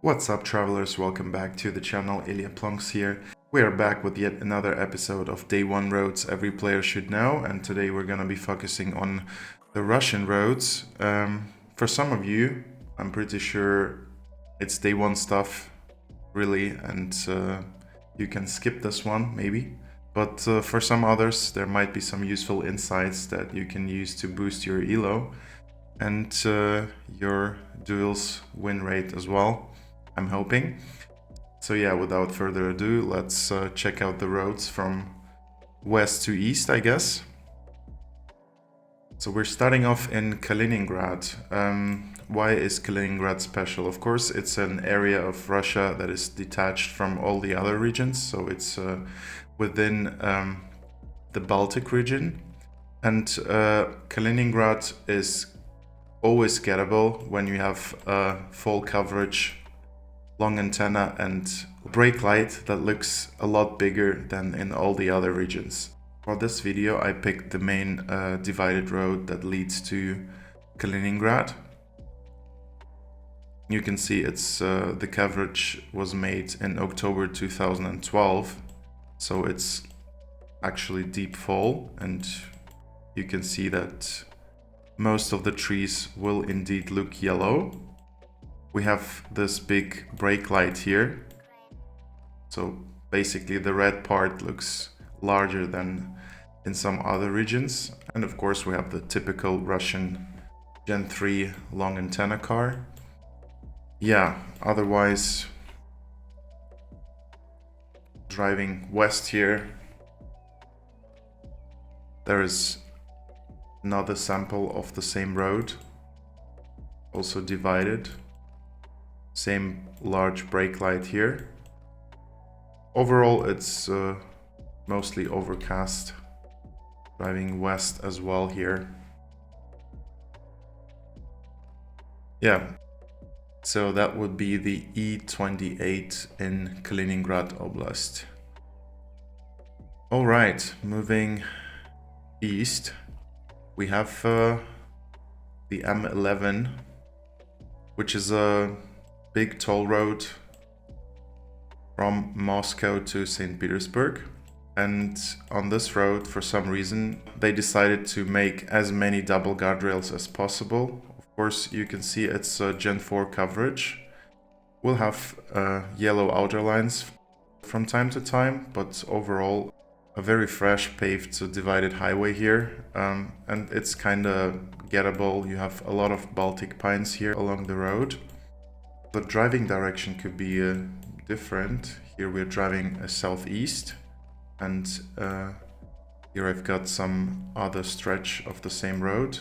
What's up, travelers? Welcome back to the channel. ILIA PLONKS here. We are back with yet another episode of Day 1 roads every player should know, and today we're gonna be focusing on the Russian roads. For some of you, I'm pretty sure it's Day 1 stuff, really, and you can skip this one, maybe. But for some others, there might be some useful insights that you can use to boost your elo and your duels win rate as well, I'm hoping. So yeah, without further ado, let's check out the roads from west to east, I guess. So we're starting off in Kaliningrad. Why is Kaliningrad special? Of course, it's an area of Russia that is detached from all the other regions. So it's within the Baltic region. And Kaliningrad is always gettable when you have full coverage, long antenna, and brake light that looks a lot bigger than in all the other regions. For this video, I picked the main divided road that leads to Kaliningrad. You can see it's the coverage was made in October 2012, so it's actually deep fall, and you can see that most of the trees will indeed look yellow. We have this big brake light here, so basically the red part looks larger than in some other regions. And of course we have the typical Russian Gen 3 long antenna car. Yeah, otherwise, driving west here, there is another sample of the same road, also divided. Same large brake light here. Overall, it's mostly overcast. Driving west as well here. Yeah, so that would be the E28 in Kaliningrad Oblast. All right, moving east, we have the M11, which is a big toll road from Moscow to St. Petersburg. And on this road, for some reason, they decided to make as many double guardrails as possible. Of course, you can see it's Gen 4 coverage. We'll have yellow outer lines from time to time, but overall, a very fresh paved divided highway here. And it's kind of gettable. You have a lot of Baltic pines here along the road. The driving direction could be different. Here we're driving southeast, and here I've got some other stretch of the same road.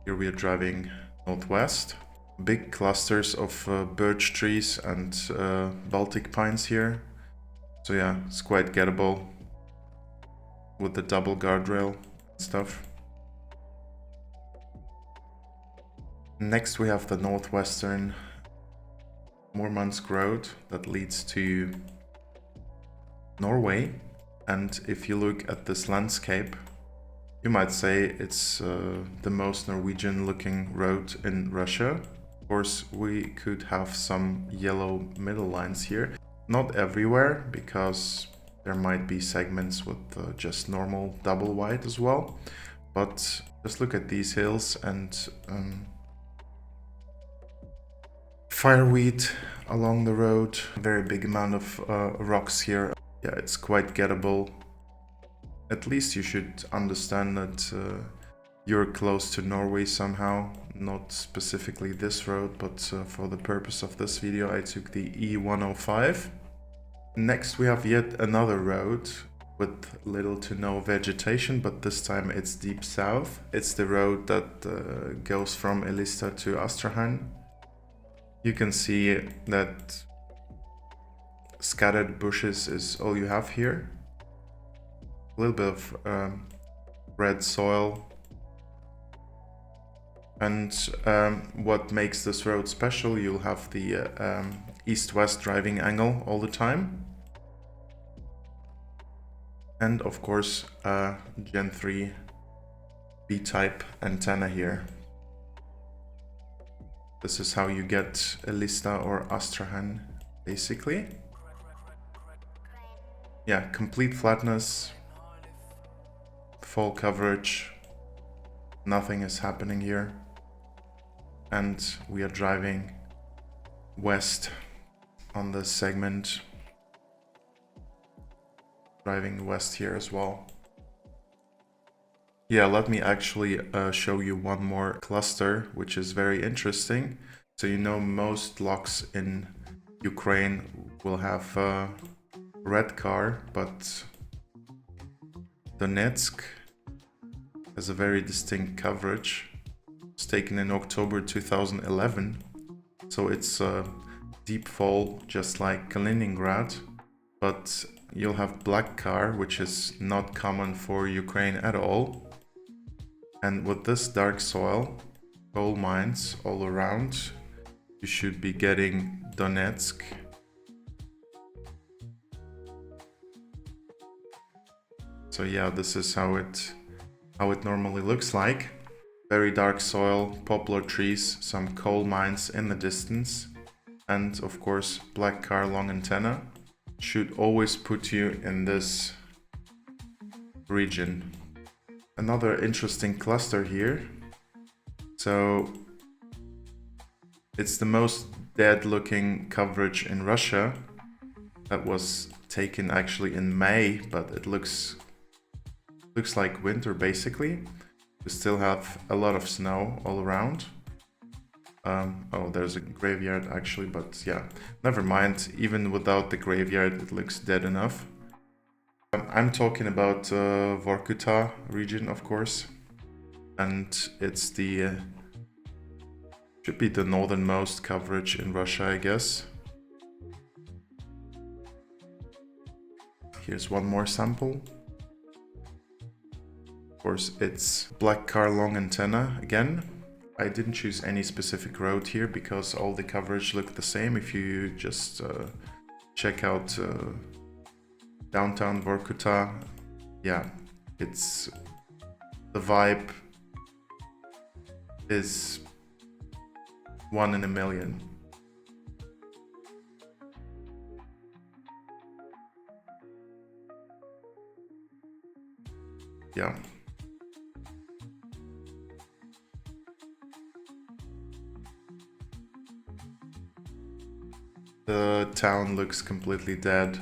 Here we are driving northwest. Big clusters of birch trees and Baltic pines here. So yeah, it's quite gettable with the double guardrail stuff. Next we have the northwestern Murmansk road that leads to Norway. And if you look at this landscape, you might say it's the most Norwegian looking road in Russia. Of course, we could have some yellow middle lines here. Not everywhere, because there might be segments with just normal double white as well. But just look at these hills and fireweed along the road. Very big amount of rocks here. Yeah, it's quite gettable. At least you should understand that you're close to Norway somehow. Not specifically this road, but for the purpose of this video, I took the E105. Next we have yet another road with little to no vegetation, but this time it's deep south. It's the road that goes from Elista to Astrahan. You can see that scattered bushes is all you have here. A little bit of red soil. And what makes this road special, you'll have the east-west driving angle all the time. And of course, Gen 3 B-type antenna here. This is how you get Elista or Astrakhan, basically. Yeah, complete flatness, full coverage, nothing is happening here. And we are driving west on this segment. Driving west here as well. Yeah, let me actually show you one more cluster, which is very interesting. So you know most locks in Ukraine will have a red car, but Donetsk has a very distinct coverage. It's taken in October 2011, so it's a deep fall just like Kaliningrad, but you'll have black car, which is not common for Ukraine at all. And with this dark soil, coal mines all around, you should be getting Donetsk. So yeah, this is how it normally looks like. Very dark soil, poplar trees, some coal mines in the distance, and of course black car long antenna. Should always put you in this region. Another interesting cluster here. So it's the most dead looking coverage in Russia. That was taken actually in May, but it looks like winter basically. We still have a lot of snow all around. Oh, there's a graveyard actually, but yeah, never mind. Even without the graveyard, it looks dead enough. I'm talking about Vorkuta region, of course, and it's the should be the northernmost coverage in Russia, I guess. Here's one more sample. Of course, it's black car long antenna again. I didn't choose any specific road here because all the coverage looked the same. If you just check out downtown Vorkuta, yeah, it's the vibe is 1 in a million. Yeah. The town looks completely dead.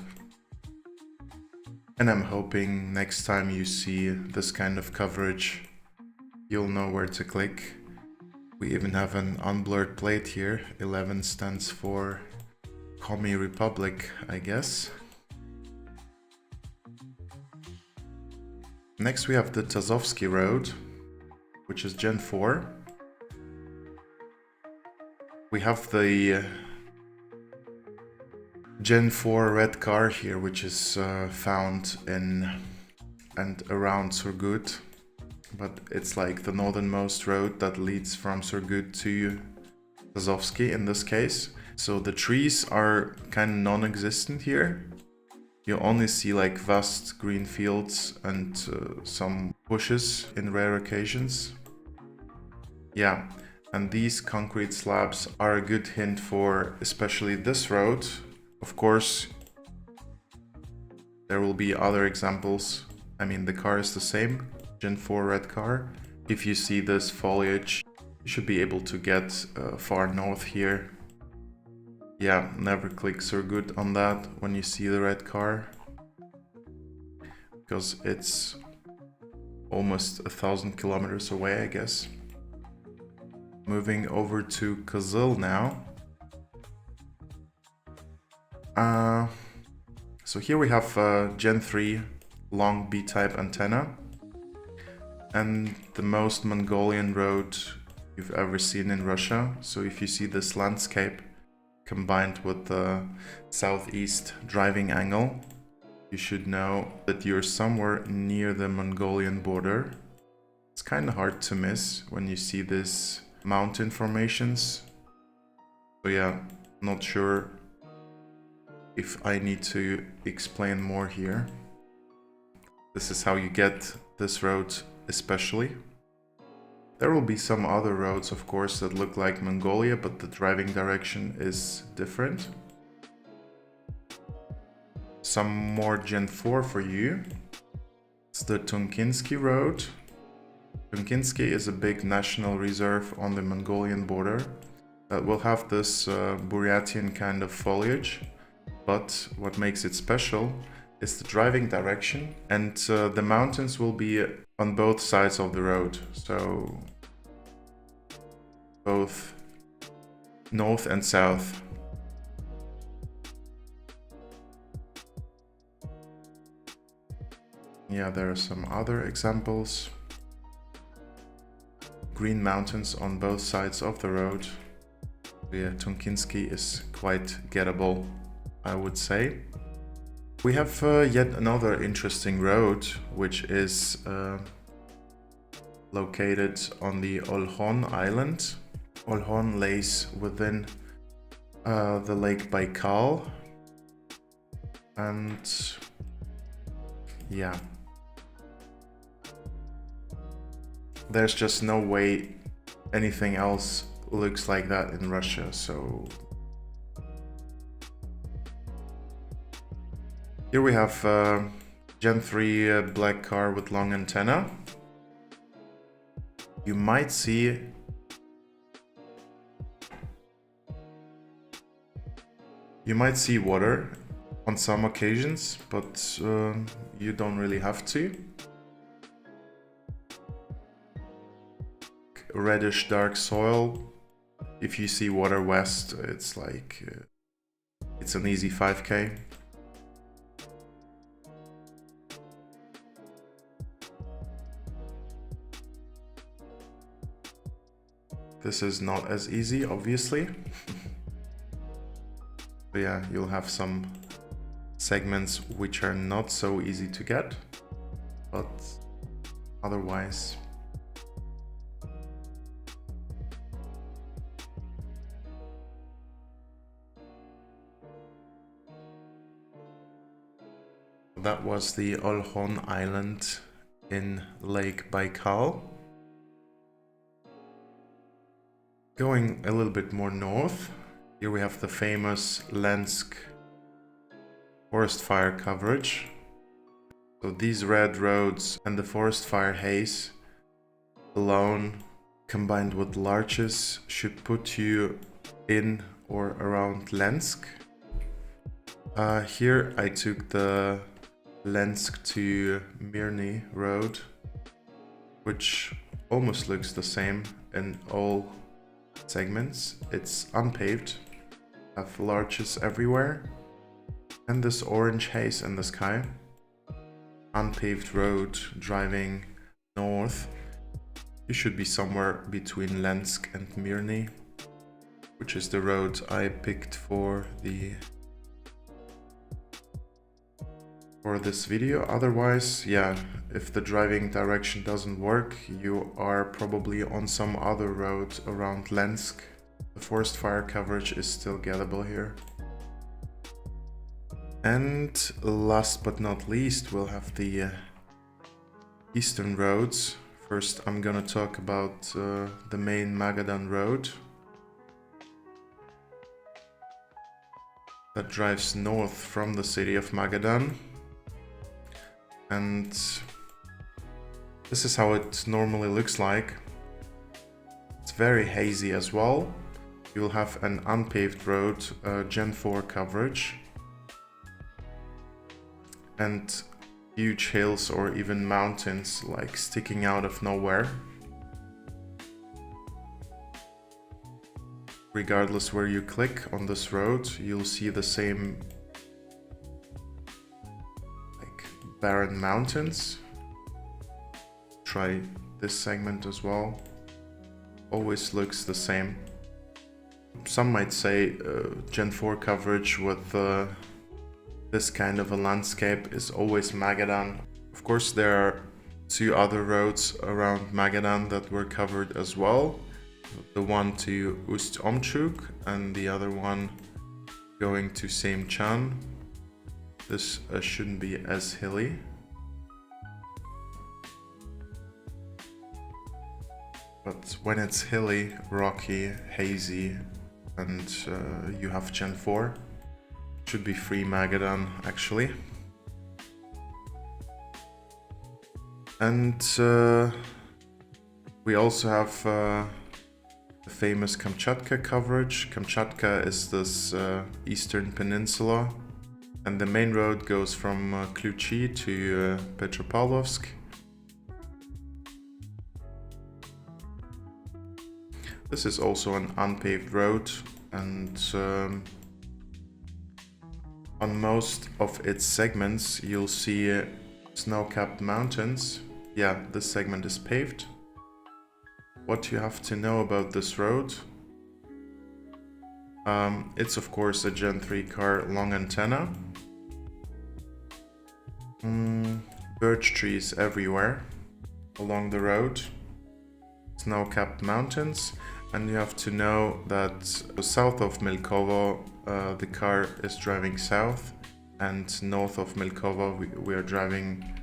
And I'm hoping next time you see this kind of coverage, you'll know where to click. We even have an unblurred plate here. 11 stands for Commie Republic, I guess. Next we have the Tazovsky Road, which is Gen 4. We have the Gen 4 red car here, which is found in and around Surgut, but it's like the northernmost road that leads from Surgut to Tazovsky in this case. So the trees are kind of non-existent here. You only see like vast green fields and some bushes in rare occasions. Yeah, and these concrete slabs are a good hint for especially this road. Of course, there will be other examples. I mean, the car is the same, Gen 4 red car. If you see this foliage, you should be able to get far north here. Yeah, never click Surgut on that when you see the red car, because it's almost 1,000 kilometers away, I guess. Moving over to Kyzyl now. So here we have Gen 3 long B-type antenna and the most Mongolian road you've ever seen in Russia. So if you see this landscape combined with the southeast driving angle, you should know that you're somewhere near the Mongolian border. It's kind of hard to miss when you see these mountain formations. So yeah, not sure if I need to explain more here. This is how you get this road especially. There will be some other roads, of course, that look like Mongolia, but the driving direction is different. Some more Gen 4 for you. It's the Tunkinsky Road. Tunkinsky is a big national reserve on the Mongolian border that will have this Buratian kind of foliage. But what makes it special is the driving direction, and the mountains will be on both sides of the road. So both north and south. Yeah, there are some other examples. Green mountains on both sides of the road. Yeah, Tunkinsky is quite gettable, I would say. We have yet another interesting road, which is located on the Olkhon Island. Olkhon lays within the Lake Baikal, and yeah, there's just no way anything else looks like that in Russia, so here we have Gen 3 black car with long antenna. You might see water on some occasions, but you don't really have to. Reddish dark soil. If you see water west, it's like it's an easy 5K. This is not as easy, obviously. But yeah, you'll have some segments which are not so easy to get, but otherwise that was the Olkhon Island in Lake Baikal. Going a little bit more north, here we have the famous Lensk forest fire coverage. So these red roads and the forest fire haze alone, combined with larches, should put you in or around Lensk. Here I took the Lensk to Mirny road, which almost looks the same in all segments. It's unpaved, have larches everywhere, and this orange haze in the sky. Unpaved road driving north. You should be somewhere between Lensk and Mirny, which is the road I picked for this video. Otherwise, yeah, if the driving direction doesn't work, you are probably on some other road around Lensk. The forest fire coverage is still gettable here. And last but not least, we'll have the eastern roads. First, I'm gonna talk about the main Magadan road that drives north from the city of Magadan. And this is how it normally looks like. It's very hazy as well. You'll have an unpaved road, Gen 4 coverage, and huge hills or even mountains like sticking out of nowhere. Regardless where you click on this road, you'll see the same barren mountains. Try this segment as well. Always looks the same. Some might say Gen 4 coverage with this kind of a landscape is always Magadan. Of course, there are two other roads around Magadan that were covered as well. The one to Ust-Omchuk and the other one going to Seimchan. This shouldn't be as hilly. But when it's hilly, rocky, hazy, and you have Gen 4, should be free Magadan actually. And we also have the famous Kamchatka coverage. Kamchatka is this eastern peninsula, and the main road goes from Kluchi to Petropavlovsk. This is also an unpaved road, and on most of its segments you'll see snow-capped mountains. Yeah, this segment is paved. What you have to know about this road, it's of course a Gen 3 car, long antenna, birch trees everywhere along the road, snow-capped mountains, and you have to know that south of Milkovo the car is driving south, and north of Milkovo we are driving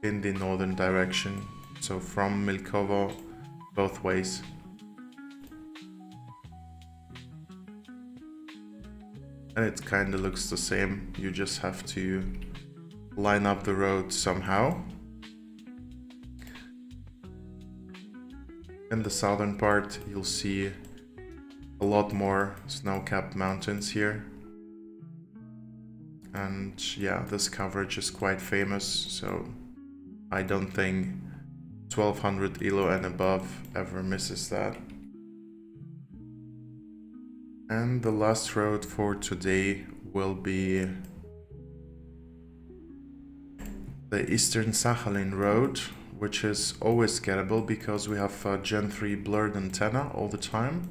in the northern direction, so from Milkovo both ways. And it kind of looks the same, you just have to line up the road somehow. In the southern part you'll see a lot more snow-capped mountains here. And yeah, this coverage is quite famous, so I don't think 1200 ILO and above ever misses that. And the last road for today will be the Eastern Sakhalin road, which is always gettable because we have a Gen 3 blurred antenna all the time,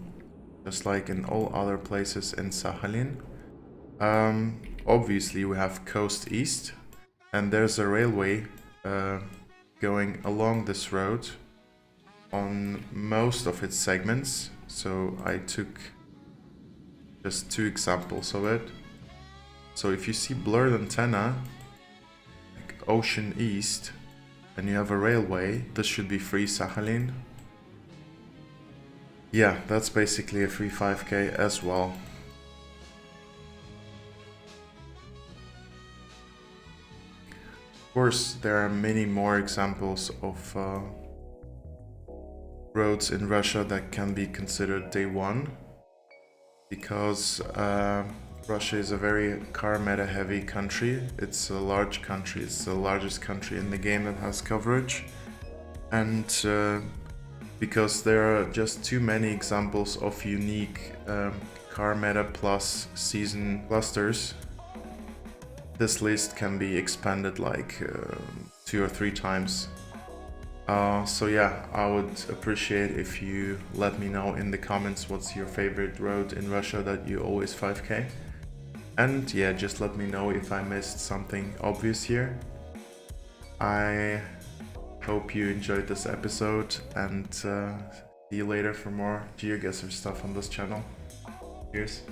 just like in all other places in Sakhalin. Obviously we have coast east, and there's a railway going along this road on most of its segments, so I took just 2 examples of it. So if you see blurred antenna, like ocean east, and you have a railway, this should be free Sakhalin. Yeah, that's basically a free 5K as well. Of course, there are many more examples of roads in Russia that can be considered day one, because Russia is a very car meta heavy country. It's a large country, it's the largest country in the game that has coverage, and because there are just too many examples of unique car meta plus season clusters, this list can be expanded like 2 or 3 times. So yeah, I would appreciate if you let me know in the comments what's your favorite road in Russia that you always 5K. And yeah, just let me know if I missed something obvious here. I hope you enjoyed this episode, and see you later for more geoguessr stuff on this channel. Cheers.